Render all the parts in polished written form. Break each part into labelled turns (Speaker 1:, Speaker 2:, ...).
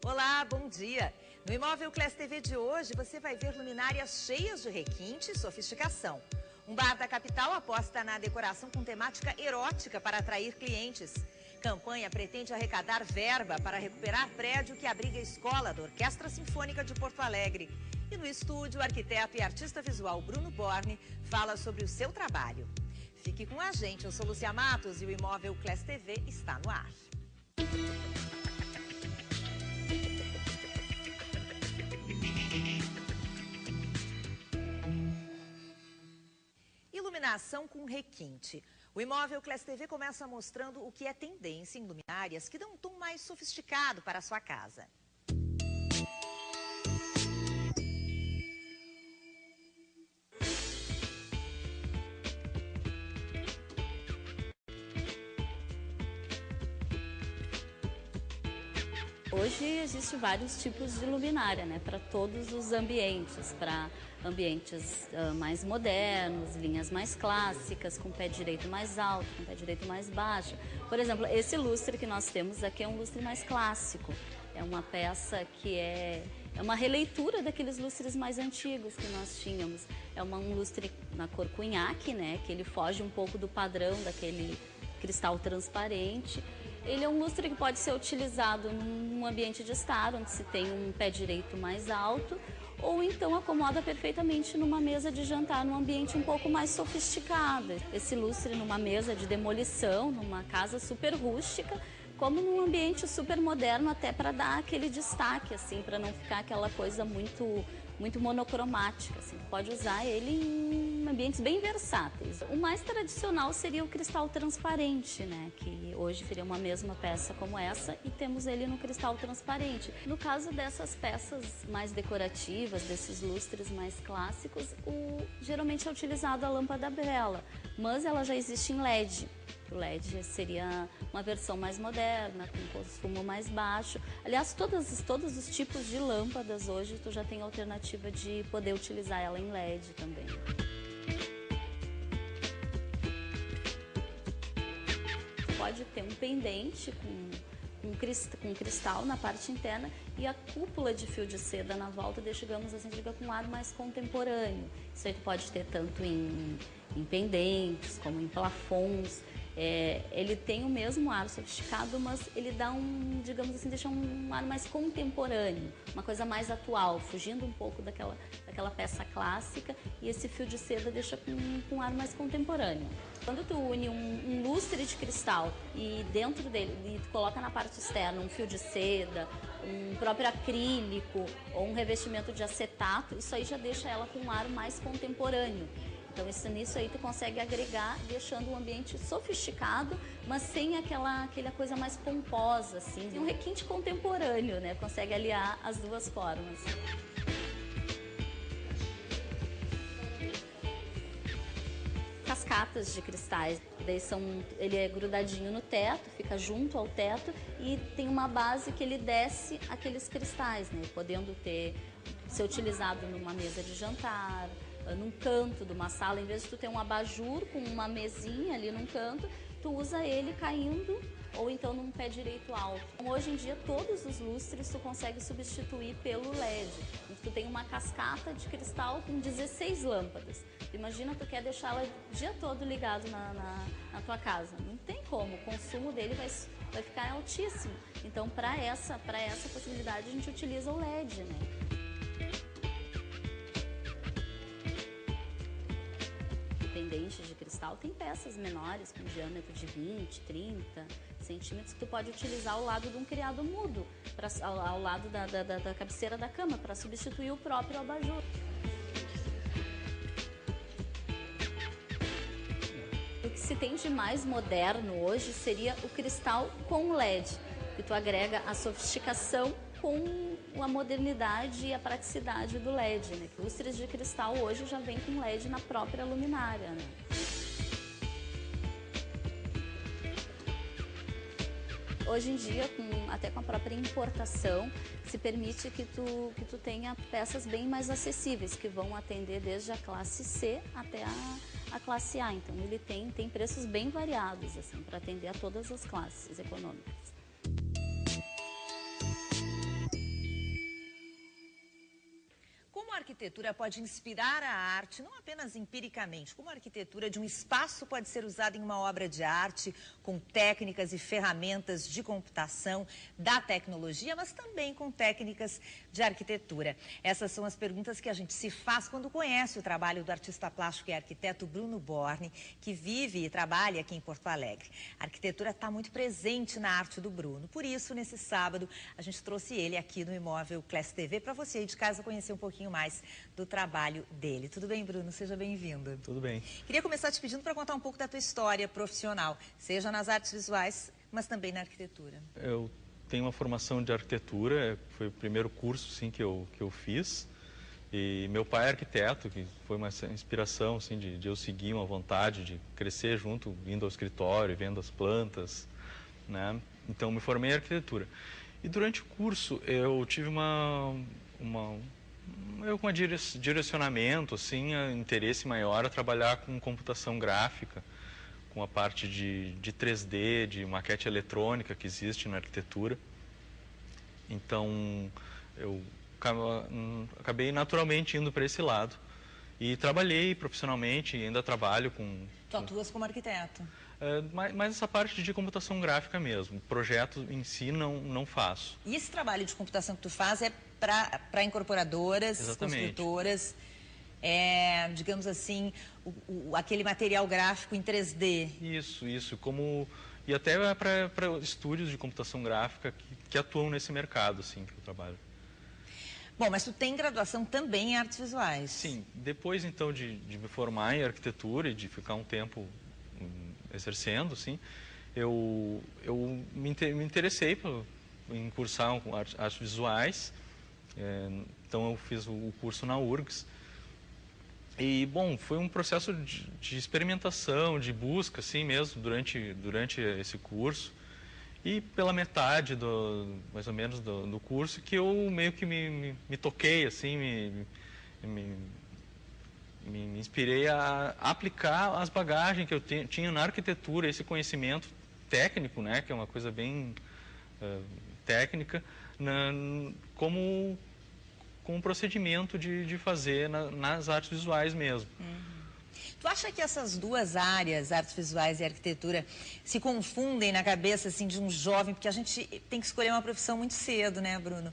Speaker 1: Olá, bom dia! No Imóvel Class TV de hoje, você vai ver luminárias cheias de requinte e sofisticação. Um bar da capital aposta na decoração com temática erótica para atrair clientes. Campanha pretende arrecadar verba para recuperar prédio que abriga a escola da Orquestra Sinfônica de Porto Alegre. E no estúdio, o arquiteto e artista visual Bruno Borne fala sobre o seu trabalho. Fique com a gente, eu sou Lúcia Matos e o Imóvel Class TV está no ar. Iluminação com requinte. O Imóvel Class TV começa mostrando o que é tendência em luminárias que dão um tom mais sofisticado para a sua casa.
Speaker 2: Hoje existem vários tipos de luminária, né, para todos os ambientes, para ambientes mais modernos, linhas mais clássicas, com pé direito mais alto, com pé direito mais baixo. Por exemplo, esse lustre que nós temos aqui é um lustre mais clássico, é uma peça que é uma releitura daqueles lustres mais antigos que nós tínhamos. É um lustre na cor cunhaque, né, que ele foge um pouco do padrão daquele cristal transparente. Ele é um lustre que pode ser utilizado num ambiente de estar, onde se tem um pé direito mais alto, ou então acomoda perfeitamente numa mesa de jantar, num ambiente um pouco mais sofisticado. Esse lustre numa mesa de demolição, numa casa super rústica, como num ambiente super moderno, até para dar aquele destaque, assim, para não ficar aquela coisa muito monocromática, assim. Pode usar ele em ambientes bem versáteis. O mais tradicional seria o cristal transparente, né, que hoje seria uma mesma peça como essa e temos ele no cristal transparente. No caso dessas peças mais decorativas, desses lustres mais clássicos, geralmente é utilizado a lâmpada Brella, mas ela já existe em LED. O LED seria uma versão mais moderna, com consumo mais baixo. Aliás, todos os tipos de lâmpadas hoje, tu já tem a alternativa de poder utilizar ela em LED também. Pode ter um pendente com cristal na parte interna e a cúpula de fio de seda na volta, digamos assim, fica com um ar mais contemporâneo. Isso aí tu pode ter tanto em pendentes como em plafons. Ele tem o mesmo ar sofisticado, mas ele dá digamos assim, deixa um ar mais contemporâneo, uma coisa mais atual, fugindo um pouco daquela peça clássica, e esse fio de seda deixa com um ar mais contemporâneo. Quando tu une um lustre de cristal e dentro dele e tu coloca na parte externa um fio de seda, um próprio acrílico ou um revestimento de acetato, isso aí já deixa ela com um ar mais contemporâneo. Então, nisso aí tu consegue agregar, deixando um ambiente sofisticado, mas sem aquela coisa mais pomposa, assim. E um requinte contemporâneo, né? Consegue aliar as duas formas. Cascatas de cristais, ele é grudadinho no teto, fica junto ao teto e tem uma base que ele desce aqueles cristais, né? Podendo ser utilizado numa mesa de jantar, num canto de uma sala, em vez de tu ter um abajur com uma mesinha ali num canto, tu usa ele caindo ou então num pé direito alto. Então, hoje em dia, todos os lustres tu consegue substituir pelo LED. Então, tu tem uma cascata de cristal com 16 lâmpadas. Imagina, tu quer deixá-la o dia todo ligado na tua casa. Não tem como, o consumo dele vai ficar altíssimo. Então, para essa possibilidade, a gente utiliza o LED, né? Pendentes de cristal tem peças menores com diâmetro de 20, 30 centímetros que tu pode utilizar ao lado de um criado mudo, ao lado da cabeceira da cama, para substituir o próprio abajur. O que se tem de mais moderno hoje seria o cristal com LED, que tu agrega a sofisticação com a modernidade e a praticidade do LED, né? Lustres de cristal hoje já vem com LED na própria luminária, né? Hoje em dia, até com a própria importação, se permite que tu tenha peças bem mais acessíveis, que vão atender desde a classe C até a classe A. Então, ele tem preços bem variados, assim, para atender a todas as classes econômicas.
Speaker 1: arquitetura pode inspirar a arte, não apenas empiricamente, como a arquitetura de um espaço pode ser usada em uma obra de arte, com técnicas e ferramentas de computação, da tecnologia, mas também com técnicas de arquitetura. Essas são as perguntas que a gente se faz quando conhece o trabalho do artista plástico e arquiteto Bruno Borne, que vive e trabalha aqui em Porto Alegre. A arquitetura está muito presente na arte do Bruno, por isso, nesse sábado, a gente trouxe ele aqui no Imóvel Class TV para você aí de casa conhecer um pouquinho mais do trabalho dele. Tudo bem, Bruno? Seja bem-vindo.
Speaker 3: Tudo bem.
Speaker 1: Queria começar te pedindo para contar um pouco da tua história profissional, seja nas artes visuais, mas também na arquitetura.
Speaker 3: Eu tenho uma formação de arquitetura, foi o primeiro curso sim, que eu fiz. E meu pai é arquiteto, que foi uma inspiração assim, de eu seguir uma vontade de crescer junto, indo ao escritório, vendo as plantas, né? Então, me formei em arquitetura. E durante o curso, eu tive um direcionamento, assim, interesse maior a trabalhar com computação gráfica, com a parte de 3D, de maquete eletrônica que existe na arquitetura. Então, eu acabei naturalmente indo para esse lado. E trabalhei profissionalmente, ainda trabalho com...
Speaker 1: Tu atuas como arquiteto?
Speaker 3: Mais essa parte de computação gráfica mesmo. Projeto em si não faço.
Speaker 1: E esse trabalho de computação que tu faz é para incorporadoras,
Speaker 3: exatamente,
Speaker 1: construtoras, digamos assim, aquele material gráfico em 3D.
Speaker 3: Isso. E até para estúdios de computação gráfica que atuam nesse mercado, assim, que eu trabalho.
Speaker 1: Bom, mas tu tem graduação também em artes visuais.
Speaker 3: Sim, depois então de me formar em arquitetura e de ficar um tempo exercendo, assim, eu me interessei em cursar artes visuais, então eu fiz o curso na URGS. E, bom, foi um processo de experimentação, de busca, assim mesmo, durante esse curso. E pela metade, mais ou menos, do curso, que eu meio que me toquei, assim, me inspirei a aplicar as bagagens que eu tinha na arquitetura, esse conhecimento técnico, né, que é uma coisa bem técnica, como um procedimento de fazer nas artes visuais mesmo.
Speaker 1: Tu acha que essas duas áreas, artes visuais e arquitetura, se confundem na cabeça assim, de um jovem? Porque a gente tem que escolher uma profissão muito cedo, né, Bruno?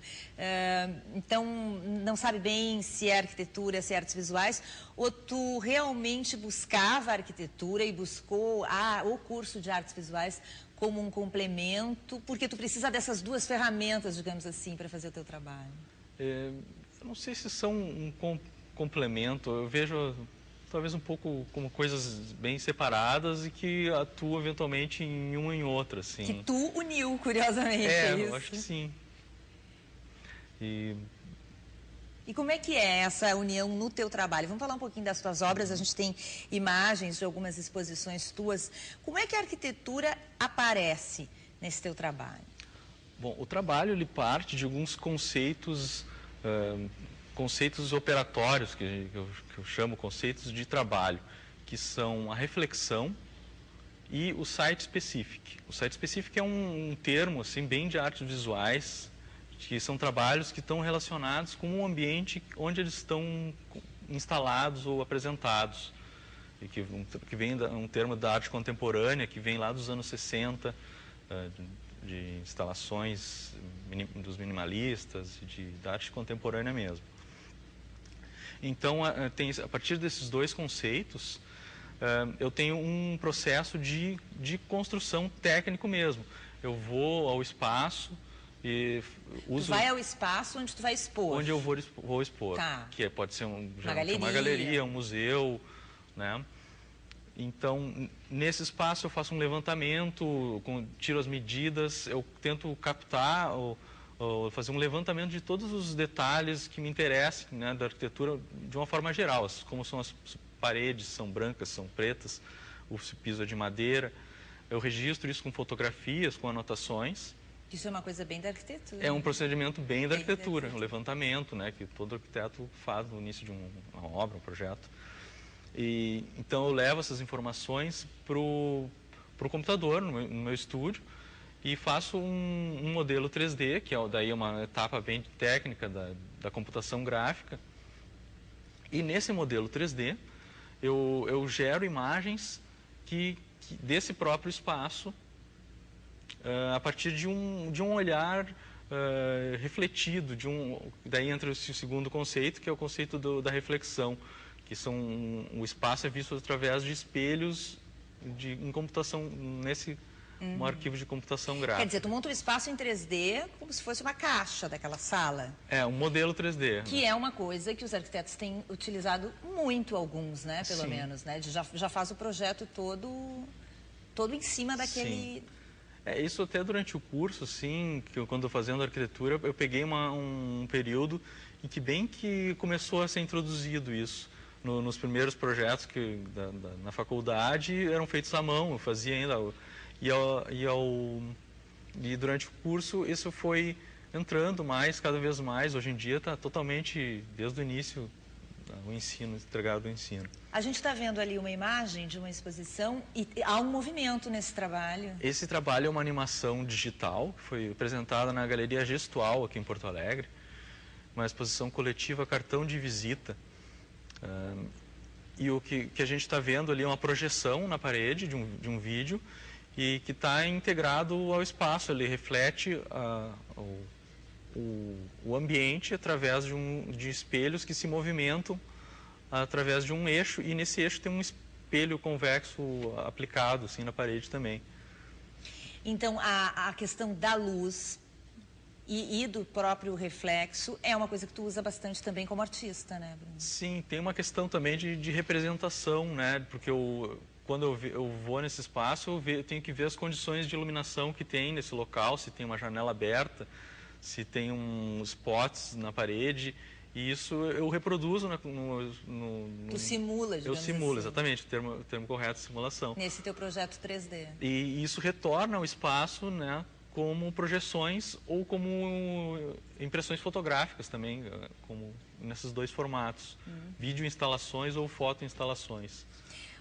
Speaker 1: Então, não sabe bem se é arquitetura, se é artes visuais, ou tu realmente buscava a arquitetura e buscou o curso de artes visuais como um complemento, porque tu precisa dessas duas ferramentas, digamos assim, para fazer o teu trabalho?
Speaker 3: Eu não sei se são um complemento, eu vejo talvez um pouco como coisas bem separadas e que atuam eventualmente em uma e em outra, assim.
Speaker 1: Que tu uniu, curiosamente, é isso?
Speaker 3: Eu acho que sim.
Speaker 1: E como é que é essa união no teu trabalho? Vamos falar um pouquinho das tuas obras, a gente tem imagens de algumas exposições tuas. Como é que a arquitetura aparece nesse teu trabalho?
Speaker 3: Bom, o trabalho ele parte de alguns conceitos operatórios, que eu chamo conceitos de trabalho, que são a reflexão e o site specific. O site specific é um termo assim, bem de artes visuais, que são trabalhos que estão relacionados com o ambiente onde eles estão instalados ou apresentados. E que vem um termo da arte contemporânea, que vem lá dos anos 60, de instalações dos minimalistas, da arte contemporânea mesmo. Então, a partir desses dois conceitos, eu tenho um processo de construção técnico mesmo. Eu vou ao espaço e uso...
Speaker 1: Tu vai ao espaço onde tu vai expor?
Speaker 3: Onde eu vou expor.
Speaker 1: Tá.
Speaker 3: Que pode ser uma galeria, um museu, né? Então, nesse espaço eu faço um levantamento, tiro as medidas, eu tento captar ou fazer um levantamento de todos os detalhes que me interessam, né, da arquitetura de uma forma geral, como são as paredes, são brancas, são pretas, o piso é de madeira. Eu registro isso com fotografias, com anotações.
Speaker 1: Isso é uma coisa bem da arquitetura.
Speaker 3: É um procedimento bem da arquitetura, um levantamento, né, que todo arquiteto faz no início de uma obra, um projeto. Então eu levo essas informações para o computador, no meu estúdio, e faço um modelo 3D, que daí é uma etapa bem técnica da computação gráfica, E nesse modelo 3D, eu gero imagens desse próprio espaço a partir de um olhar refletido, daí entra o segundo conceito, que é o conceito da reflexão, que o espaço é visto através de espelhos em computação, um arquivo de computação gráfica.
Speaker 1: Quer dizer, tu monta um espaço em 3D como se fosse uma caixa daquela sala.
Speaker 3: É, um modelo 3D.
Speaker 1: Que é uma coisa que os arquitetos têm utilizado muito, alguns, né, pelo menos, né? Já faz o projeto todo em cima daquele... Sim.
Speaker 3: Isso até durante o curso, assim, quando eu fazendo arquitetura, eu peguei um período em que começou a ser introduzido isso. Nos primeiros projetos na faculdade eram feitos à mão, eu fazia ainda. E durante o curso isso foi entrando cada vez mais. Hoje em dia está totalmente, desde o início, o ensino, entregado o ensino.
Speaker 1: A gente está vendo ali uma imagem de uma exposição e há um movimento nesse trabalho.
Speaker 3: Esse trabalho é uma animação digital, que foi apresentada na Galeria Gestual, aqui em Porto Alegre. Uma exposição coletiva Cartão de Visita. E o que a gente está vendo ali é uma projeção na parede de um vídeo e que está integrado ao espaço. Ele reflete o ambiente através de espelhos que se movimentam através de um eixo, e nesse eixo tem um espelho convexo aplicado assim na parede também.
Speaker 1: Então a questão da luz e do próprio reflexo é uma coisa que tu usa bastante também como artista, né, Bruno?
Speaker 3: Sim, tem uma questão também de representação, né? Porque quando eu vou nesse espaço, eu tenho que ver as condições de iluminação que tem nesse local, se tem uma janela aberta, se tem uns spots na parede, e isso eu reproduzo
Speaker 1: Tu simula, digamos
Speaker 3: Eu simulo,
Speaker 1: assim.
Speaker 3: exatamente, o termo correto, simulação.
Speaker 1: Nesse teu projeto 3D.
Speaker 3: E isso retorna ao espaço, né, como projeções ou como impressões fotográficas também, como nesses dois formatos, vídeo instalações ou foto instalações.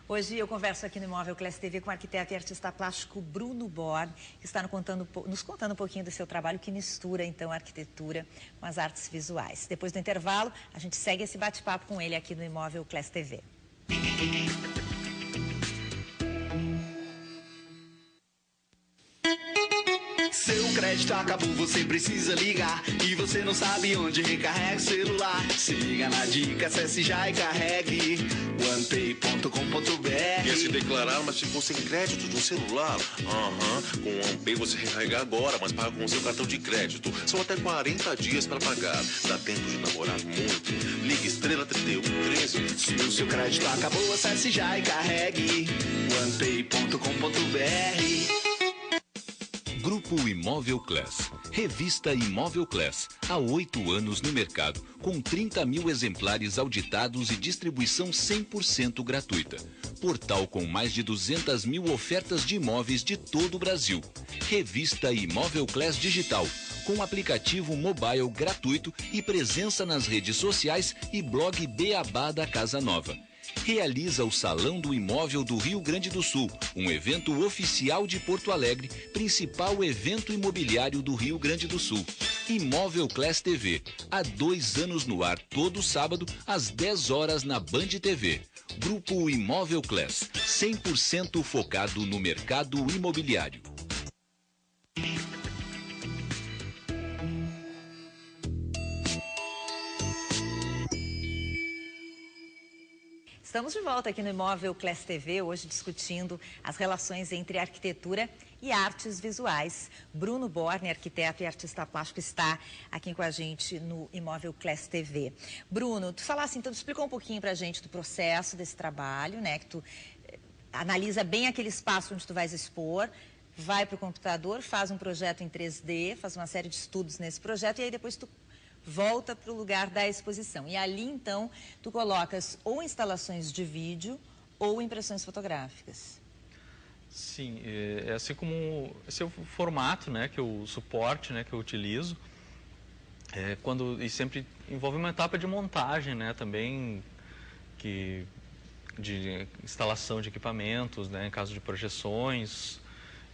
Speaker 1: Hoje eu converso aqui no Imóvel Class TV com o arquiteto e artista plástico Bruno Born, que está nos contando um pouquinho do seu trabalho, que mistura então a arquitetura com as artes visuais. Depois do intervalo, a gente segue esse bate-papo com ele aqui no Imóvel Class TV.
Speaker 4: Seu crédito acabou, você precisa ligar e você não sabe onde recarrega o celular. Se liga na dica, acesse já e carregue onepay.com.br.
Speaker 5: Quer se declarar, mas ficou sem crédito no celular? Com o OnePay você recarrega agora, mas paga com o seu cartão de crédito. São até 40 dias para pagar. Dá tempo de namorar muito. Ligue estrela 3113.
Speaker 4: Se o seu crédito acabou, acesse já e carregue onepay.com.br.
Speaker 6: Grupo Imóvel Class. Revista Imóvel Class. Há 8 anos no mercado, com 30 mil exemplares auditados e distribuição 100% gratuita. Portal com mais de 200 mil ofertas de imóveis de todo o Brasil. Revista Imóvel Class Digital, com aplicativo mobile gratuito e presença nas redes sociais e blog Beabá da Casa Nova. Realiza o Salão do Imóvel do Rio Grande do Sul, um evento oficial de Porto Alegre, principal evento imobiliário do Rio Grande do Sul. Imóvel Class TV, há 2 anos no ar, todo sábado, às 10 horas na Band TV. Grupo Imóvel Class, 100% focado no mercado imobiliário.
Speaker 1: Estamos de volta aqui no Imóvel Class TV, hoje discutindo as relações entre arquitetura e artes visuais. Bruno Born, arquiteto e artista plástico, está aqui com a gente no Imóvel Class TV. Bruno, tu falasse, então, tu explicou um pouquinho pra gente do processo desse trabalho, né? Que tu analisa bem aquele espaço onde tu vais expor, vai para o computador, faz um projeto em 3D, faz uma série de estudos nesse projeto e aí depois tu volta para o lugar da exposição. E ali, então, tu colocas ou instalações de vídeo ou impressões fotográficas.
Speaker 3: Sim, é assim como esse é o formato, né, o suporte, né, que eu utilizo. E sempre envolve uma etapa de montagem, né, também de instalação de equipamentos, né, em caso de projeções.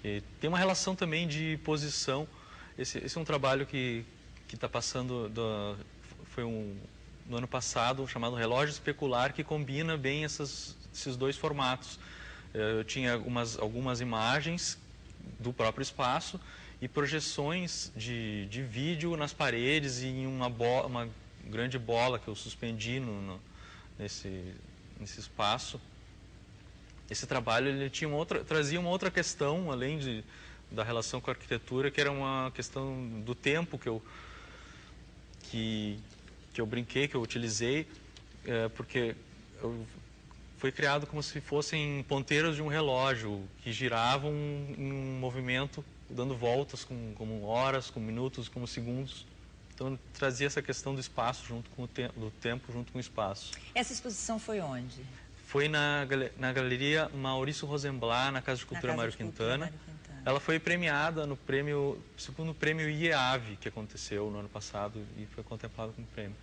Speaker 3: E tem uma relação também de posição. Esse é um trabalho que está passando, foi no ano passado chamado relógio especular, que combina bem esses dois formatos. Eu tinha algumas imagens do próprio espaço e projeções de vídeo nas paredes e em uma grande bola que eu suspendi nesse espaço. Esse trabalho ele trazia uma outra questão, além da relação com a arquitetura, que era uma questão do tempo que eu brinquei, que eu utilizei, porque foi criado como se fossem ponteiros de um relógio que giravam em um movimento, dando voltas como horas, como minutos, como segundos. Então trazia essa questão do espaço junto com do tempo junto com o espaço.
Speaker 1: Essa exposição foi onde?
Speaker 3: Foi na Galeria Maurício Rosenblatt, na Casa de Cultura Mário Quintana. Ela foi premiada no segundo prêmio IEAV, que aconteceu no ano passado e foi contemplado como prêmio.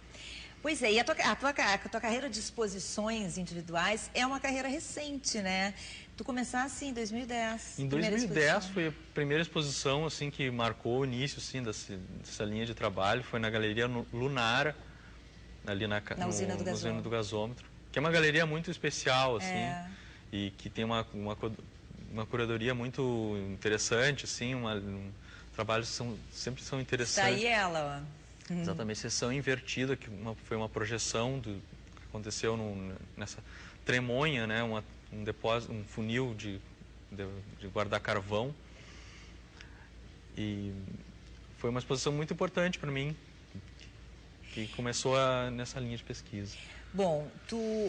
Speaker 1: Pois é, e a tua carreira de exposições individuais é uma carreira recente, né? Tu começaste em 2010.
Speaker 3: Em 2010 foi a primeira exposição assim, que marcou o início assim, dessa linha de trabalho. Foi na Galeria Lunara, ali na usina do Gasômetro, que é uma galeria muito especial, assim, e que tem uma curadoria muito interessante, assim, trabalhos sempre são interessantes.
Speaker 1: Está aí ela, ó.
Speaker 3: Exatamente, sessão invertida, que foi uma projeção que aconteceu nessa tremonha, né, um depósito, um funil de guardar carvão. E foi uma exposição muito importante para mim, que começou nessa linha de pesquisa.
Speaker 1: Bom,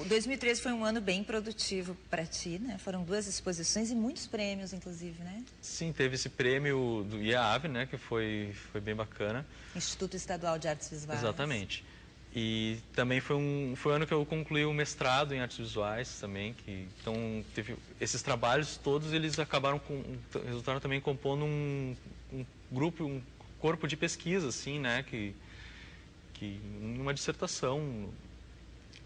Speaker 1: 2013 foi um ano bem produtivo para ti, né? Foram 2 exposições e muitos prêmios, inclusive, né?
Speaker 3: Sim, teve esse prêmio do IEAV, né? Que foi bem bacana.
Speaker 1: Instituto Estadual de Artes Visuais.
Speaker 3: Exatamente. E também foi um ano que eu concluí o mestrado em artes visuais também. Então, teve esses trabalhos todos, eles resultaram também compondo um grupo, um corpo de pesquisa, assim, né? Uma dissertação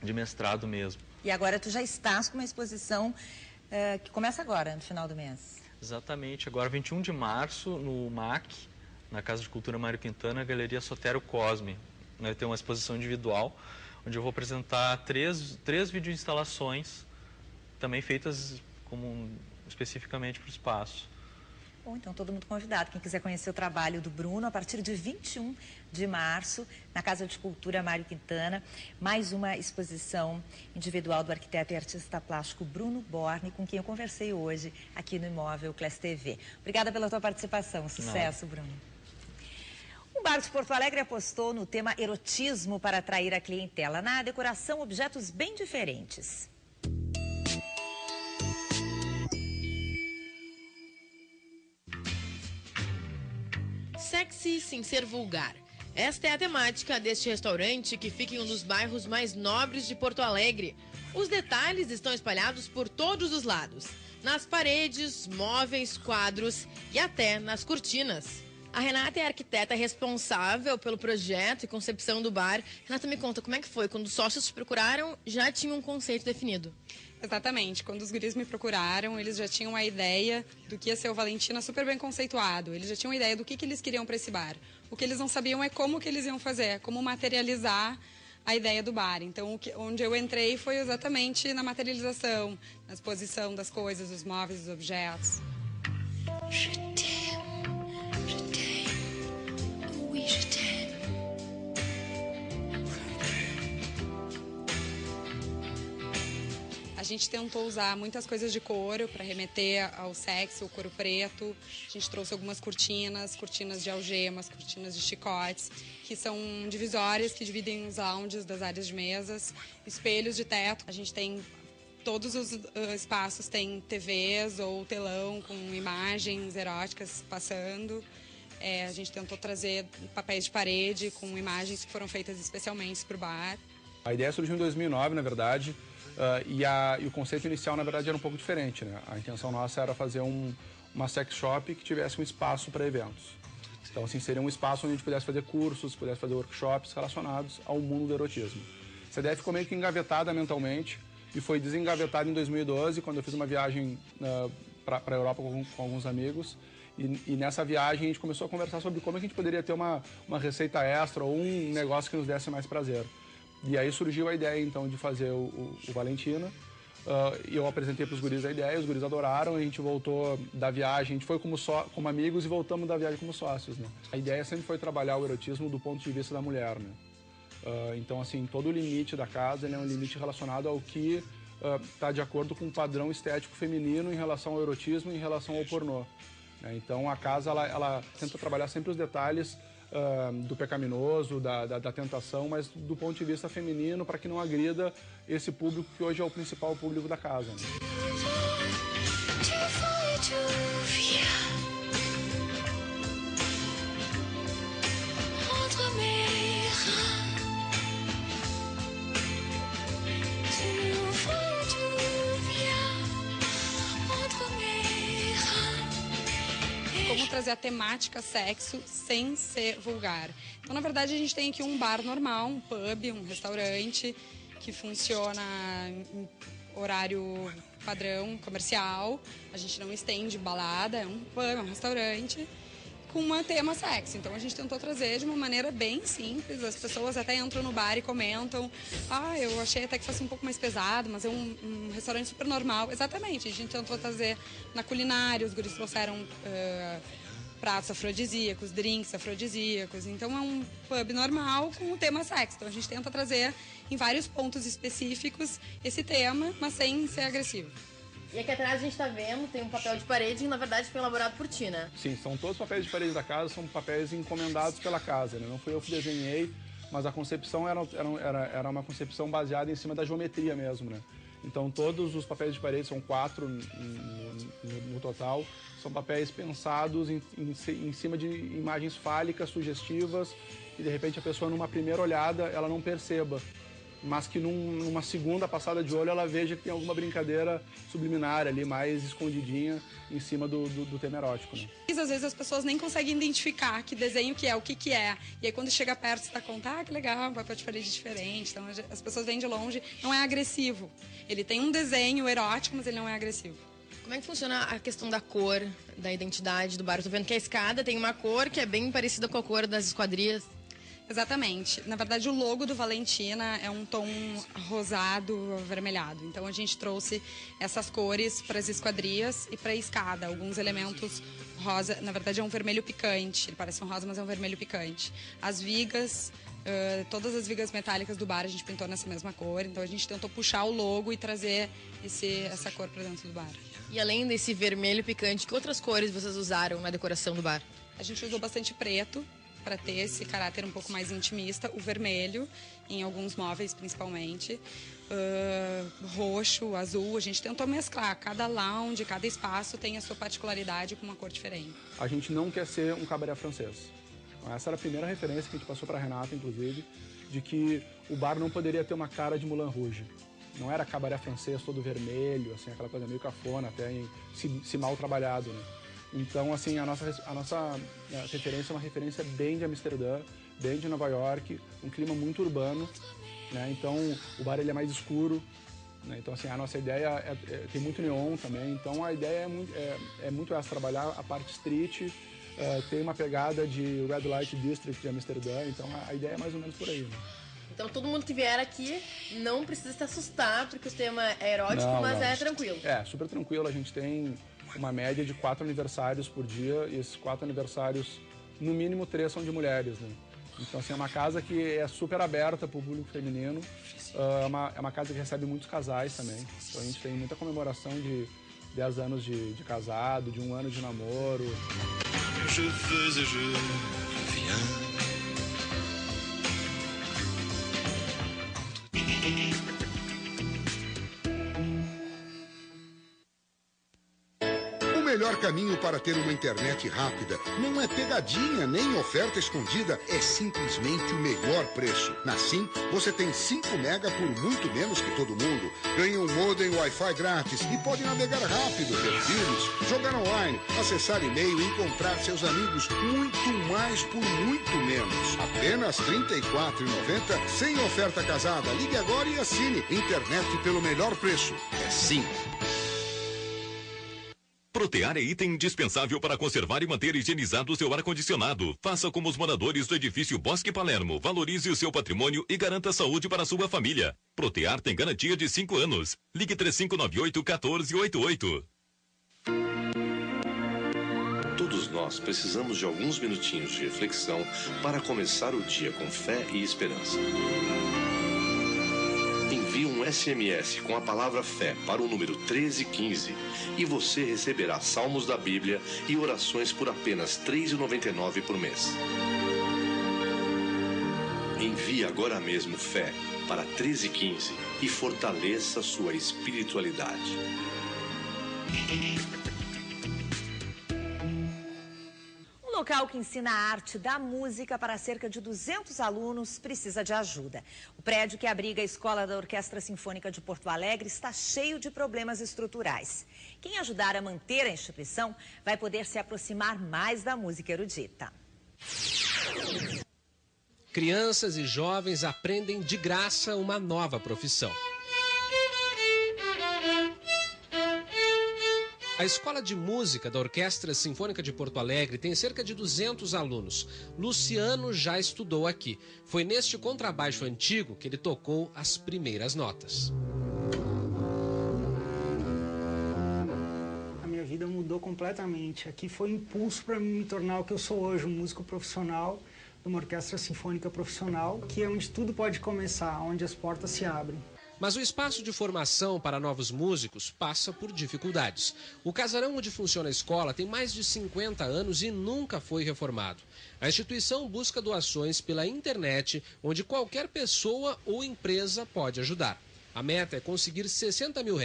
Speaker 3: de mestrado mesmo.
Speaker 1: E agora tu já estás com uma exposição que começa agora, no final do mês.
Speaker 3: Exatamente. Agora, 21 de março, no MAC, na Casa de Cultura Mário Quintana, a Galeria Sotero Cosme. Vai ter uma exposição individual, onde eu vou apresentar três videoinstalações, também feitas especificamente para o espaço.
Speaker 1: Bom, então todo mundo convidado. Quem quiser conhecer o trabalho do Bruno, a partir de 21 de março, na Casa de Cultura Mário Quintana, mais uma exposição individual do arquiteto e artista plástico Bruno Borne, com quem eu conversei hoje aqui no Imóvel Class TV. Obrigada pela tua participação. Sucesso, Bruno. O Bar de Porto Alegre apostou no tema erotismo para atrair a clientela. Na decoração, objetos bem diferentes.
Speaker 7: Sexy sem ser vulgar. Esta é a temática deste restaurante que fica em um dos bairros mais nobres de Porto Alegre. Os detalhes estão espalhados por todos os lados. Nas paredes, móveis, quadros e até nas cortinas. A Renata é a arquiteta responsável pelo projeto e concepção do bar. Renata, me conta, como é que foi? Quando os sócios te procuraram, já tinha um conceito definido?
Speaker 8: Exatamente. Quando os guris me procuraram, eles já tinham a ideia do que ia ser o Valentina super bem conceituado. Eles já tinham a ideia do que eles queriam para esse bar. O que eles não sabiam é como que eles iam fazer, como materializar a ideia do bar. Então, onde eu entrei foi exatamente na materialização, na exposição das coisas, dos móveis, dos objetos. A gente tentou usar muitas coisas de couro para remeter ao sexo, o couro preto. A gente trouxe algumas cortinas de algemas, cortinas de chicotes, que são divisórias que dividem os lounges das áreas de mesas, espelhos de teto. A gente tem, todos os espaços têm TVs ou telão com imagens eróticas passando. A gente tentou trazer papéis de parede com imagens que foram feitas especialmente para o bar.
Speaker 9: A ideia surgiu em 2009, na verdade. E o conceito inicial, na verdade, era um pouco diferente, né? A intenção nossa era fazer uma sex shop que tivesse um espaço para eventos. Então, assim, seria um espaço onde a gente pudesse fazer cursos, pudesse fazer workshops relacionados ao mundo do erotismo. Essa ideia ficou meio que engavetada mentalmente e foi desengavetada em 2012, quando eu fiz uma viagem para a Europa com alguns amigos. E nessa viagem a gente começou a conversar sobre como a gente poderia ter uma receita extra ou um negócio que nos desse mais prazer. E aí surgiu a ideia, então, de fazer o Valentina. E eu apresentei para os guris a ideia, os guris adoraram, a gente voltou da viagem, a gente foi como amigos e voltamos da viagem como sócios, né? A ideia sempre foi trabalhar o erotismo do ponto de vista da mulher, né? Então, assim, todo o limite da casa ele é um limite relacionado ao que está de acordo com o padrão estético feminino em relação ao erotismo e em relação ao pornô, né? Então, a casa, ela tenta trabalhar sempre os detalhes do pecaminoso, da tentação, mas do ponto de vista feminino, para que não agrida esse público que hoje é o principal público da casa, né?
Speaker 8: Como trazer a temática sexo sem ser vulgar. Então, na verdade, a gente tem aqui um bar normal, um pub, um restaurante que funciona em horário padrão comercial. A gente não estende balada, é um pub, é um restaurante com um tema sexo. Então, a gente tentou trazer de uma maneira bem simples. As pessoas até entram no bar e comentam: eu achei até que fosse um pouco mais pesado, mas é um restaurante super normal. Exatamente, a gente tentou trazer na culinária, os guris trouxeram pratos afrodisíacos, drinks afrodisíacos. Então, é um pub normal com o tema sexo. Então, a gente tenta trazer em vários pontos específicos esse tema, mas sem ser agressivo.
Speaker 7: E aqui atrás a gente está vendo, tem um papel de parede que na verdade foi elaborado por ti, né?
Speaker 9: Sim, são todos os papéis de parede da casa, são papéis encomendados pela casa, né? Não fui eu que desenhei, mas a concepção era uma concepção baseada em cima da geometria mesmo, né? Então todos os papéis de parede, são 4 no total, são papéis pensados em cima de imagens fálicas, sugestivas, e de repente a pessoa numa primeira olhada ela não perceba, mas que numa segunda passada de olho ela veja que tem alguma brincadeira subliminar ali, mais escondidinha em cima do tema erótico, né?
Speaker 8: Às vezes as pessoas nem conseguem identificar que desenho que é, o que que é. E aí quando chega perto você dá conta, que legal, um papel de parede diferente. Então as pessoas veem de longe, não é agressivo. Ele tem um desenho erótico, mas ele não é agressivo.
Speaker 7: Como é que funciona a questão da cor, da identidade do bar? Eu tô vendo que a escada tem uma cor que é bem parecida com a cor das esquadrias.
Speaker 8: Exatamente. Na verdade, o logo do Valentina é um tom rosado avermelhado. Então, a gente trouxe essas cores para as esquadrias e para a escada. Alguns elementos rosa, na verdade, é um vermelho picante. Ele parece um rosa, mas é um vermelho picante. As vigas, todas as vigas metálicas do bar a gente pintou nessa mesma cor. Então, a gente tentou puxar o logo e trazer essa cor para dentro do bar.
Speaker 7: E além desse vermelho picante, que outras cores vocês usaram na decoração do bar?
Speaker 8: A gente usou bastante preto, para ter esse caráter um pouco mais intimista, o vermelho, em alguns móveis principalmente, roxo, azul, a gente tentou mesclar, cada lounge, cada espaço tem a sua particularidade com uma cor diferente.
Speaker 9: A gente não quer ser um cabaré francês. Essa era a primeira referência que a gente passou para a Renata, inclusive, de que o bar não poderia ter uma cara de Moulin Rouge. Não era cabaré francês todo vermelho, assim, aquela coisa meio cafona, até se mal trabalhado, né? Então, assim, a nossa referência é uma referência bem de Amsterdã, bem de Nova York, um clima muito urbano, né? Então, o bar ele é mais escuro, né? Então, assim, a nossa ideia tem muito neon também. Então, a ideia é muito essa, trabalhar a parte street, tem uma pegada de Red Light District de Amsterdã. Então, a ideia é mais ou menos por aí, né?
Speaker 7: Então, todo mundo que vier aqui não precisa se assustar, porque o tema é erótico, mas é tranquilo.
Speaker 9: É, super tranquilo. A gente tem uma média de 4 aniversários por dia, e esses 4 aniversários, no mínimo 3 são de mulheres, né? Então, assim, é uma casa que é super aberta para o público feminino, é uma casa que recebe muitos casais também. Então, a gente tem muita comemoração de 10 anos de casado, de 1 ano de namoro. Je veux et je viens.
Speaker 10: O melhor caminho para ter uma internet rápida não é pegadinha nem oferta escondida, é simplesmente o melhor preço. Na Sim, você tem 5 mega por muito menos que todo mundo. Ganha um modem Wi-Fi grátis e pode navegar rápido, ver filmes, jogar online, acessar e-mail e encontrar seus amigos muito mais por muito menos. Apenas R$ 34,90 sem oferta casada. Ligue agora e assine. Internet pelo melhor preço. É Sim.
Speaker 11: Protear é item indispensável para conservar e manter higienizado o seu ar-condicionado. Faça como os moradores do edifício Bosque Palermo. Valorize o seu patrimônio e garanta saúde para a sua família. Protear tem garantia de 5 anos. Ligue 3598-1488.
Speaker 5: Todos nós precisamos de alguns minutinhos de reflexão para começar o dia com fé e esperança. Envie um SMS com a palavra fé para o número 1315 e você receberá salmos da Bíblia e orações por apenas R$ 3,99 por mês. Envie agora mesmo fé para 1315 e fortaleça sua espiritualidade.
Speaker 1: Um local que ensina a arte da música para cerca de 200 alunos precisa de ajuda. O prédio que abriga a escola da Orquestra Sinfônica de Porto Alegre está cheio de problemas estruturais. Quem ajudar a manter a instituição vai poder se aproximar mais da música erudita.
Speaker 12: Crianças e jovens aprendem de graça uma nova profissão. A Escola de Música da Orquestra Sinfônica de Porto Alegre tem cerca de 200 alunos. Luciano já estudou aqui. Foi neste contrabaixo antigo que ele tocou as primeiras notas.
Speaker 13: A minha vida mudou completamente. Aqui foi um impulso para me tornar o que eu sou hoje, um músico profissional de uma orquestra sinfônica profissional, que é onde tudo pode começar, onde as portas se abrem.
Speaker 12: Mas o espaço de formação para novos músicos passa por dificuldades. O casarão onde funciona a escola tem mais de 50 anos e nunca foi reformado. A instituição busca doações pela internet, onde qualquer pessoa ou empresa pode ajudar. A meta é conseguir R$60 mil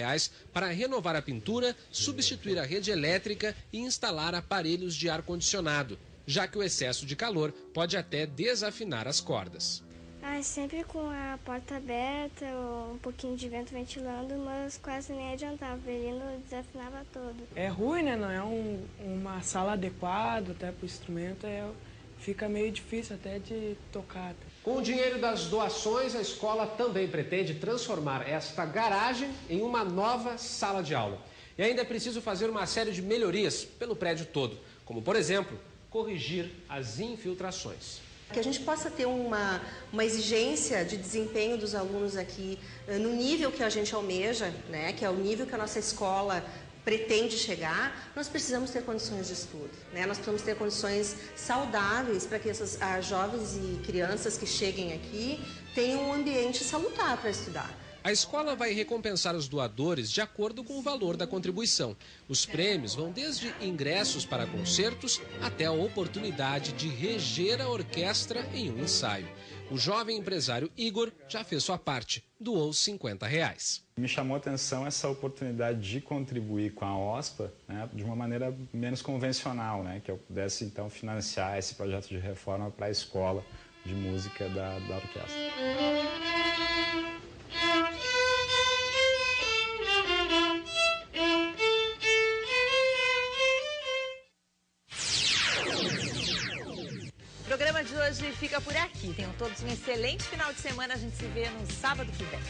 Speaker 12: para renovar a pintura, substituir a rede elétrica e instalar aparelhos de ar-condicionado, já que o excesso de calor pode até desafinar as cordas.
Speaker 14: Sempre com a porta aberta, um pouquinho de vento ventilando, mas quase nem adiantava, o violino desafinava todo.
Speaker 15: É ruim, né? Não é uma sala adequada até para o instrumento, fica meio difícil até de tocar.
Speaker 12: Com o dinheiro das doações, a escola também pretende transformar esta garagem em uma nova sala de aula. E ainda é preciso fazer uma série de melhorias pelo prédio todo, como, por exemplo, corrigir as infiltrações.
Speaker 16: Que a gente possa ter uma exigência de desempenho dos alunos aqui no nível que a gente almeja, né, que é o nível que a nossa escola pretende chegar, nós precisamos ter condições de estudo, né? Nós precisamos ter condições saudáveis para que essas jovens e crianças que cheguem aqui tenham um ambiente salutar para estudar.
Speaker 12: A escola vai recompensar os doadores de acordo com o valor da contribuição. Os prêmios vão desde ingressos para concertos até a oportunidade de reger a orquestra em um ensaio. O jovem empresário Igor já fez sua parte, doou R$50.
Speaker 17: Me chamou a atenção essa oportunidade de contribuir com a OSPA, né, de uma maneira menos convencional, né, que eu pudesse então financiar esse projeto de reforma para a escola de música da orquestra.
Speaker 1: O programa de hoje fica por aqui. Tenham todos um excelente final de semana. A gente se vê no sábado que vem.